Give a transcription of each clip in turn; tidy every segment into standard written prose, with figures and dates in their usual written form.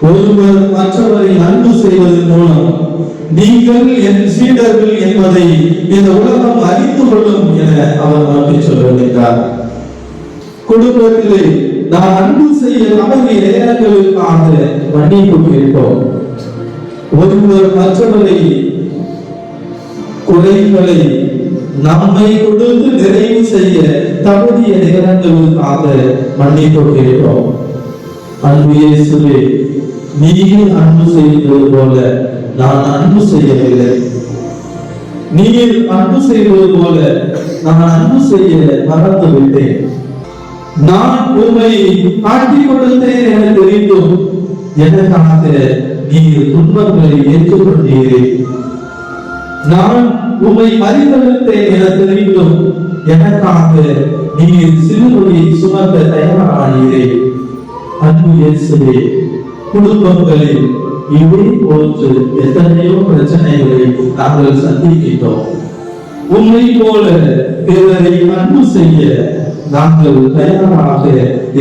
ஒருவர் மற்றவரை அன்பு செய்வதன் மூலம் நீங்கள் என் சீடர்கள் என்பதை இந்த உலகம் அறிந்து கொள்ளும் என அவர் நமக்கு சொல்லுகின்றார். குடும்பத்திலே நாம் அன்பு செய்ய நமது நேரங்களுக்காக மன்னிப்பு கேட்போம். ஒருவர் மற்றவரை குறைகளை நம்மை கொடுத்து நிறைவு செய்ய தகுதிய நேரங்களுக்காக மன்னிப்பு கேட்போம். அன்பு இயேசுவே, நீர் அன்பு செய்வது போல நான் அன்பு செய்யவில்லை. நீர் அன்பு செய்வது போல நான் அன்பு செய்ய மறந்து விட்டேன். நான் உம்மை காட்டிக் கொடுத்தேன் என தெரிந்தும் எனக்காக நீர் துன்பங்களை ஏற்றுக்கொண்டீரே. நான் உம்மை மறித்தெழுந்தேன் என தெரிந்தும் எனக்காக நீர் சிலுவையை சுமக்க தயாரானீரே. அன்பு இயேசுவே, குடும்பங்களில் இதே போன்று எத்தனையோ பிரச்சனைகளை நாங்கள் சந்திக்கின்றோம். உண்மை போல பிறரை அன்பு செய்ய நாங்கள் தயாராக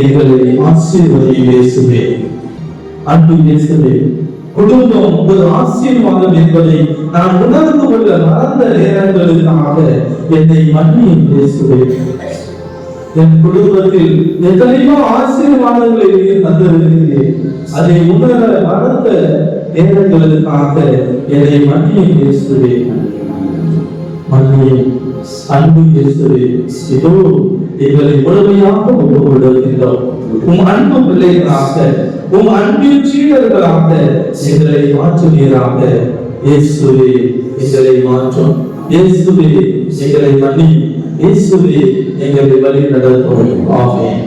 எங்களை ஆசீர்வதி இயேசுவே. அன்பு இயேசுவே, குடும்பம் ஒரு ஆசீர்வாதம் என்பதை நான் உணர்ந்து கொள்ள மறந்த நேரங்களுக்காக என்னை மன்னியும் இயேசுவே. என் குடும்பத்தில் எத்தனையோ ஆசீர்வாதங்களை நீர் தந்திருக்கிறேன். அதை உணர மறந்த நேரங்களுக்காக என்னை மன்னியும் இயேசுவே. மன்னியும். அன்பு இயேசுவே, இதோ எங்களை முழுமையாக ஒப்புக்கொள்கின்றோம். உம் அன்பு பிள்ளைகளாக, உம் அன்பின் சீடர்களாக எங்களை மாற்றுவீராக. இயேசுவே, எங்களை மாற்றும். இயேசுவே, எங்களை மன்னியும். இயேசுவே, எங்களை வழி நடத்தும். ஆமென்.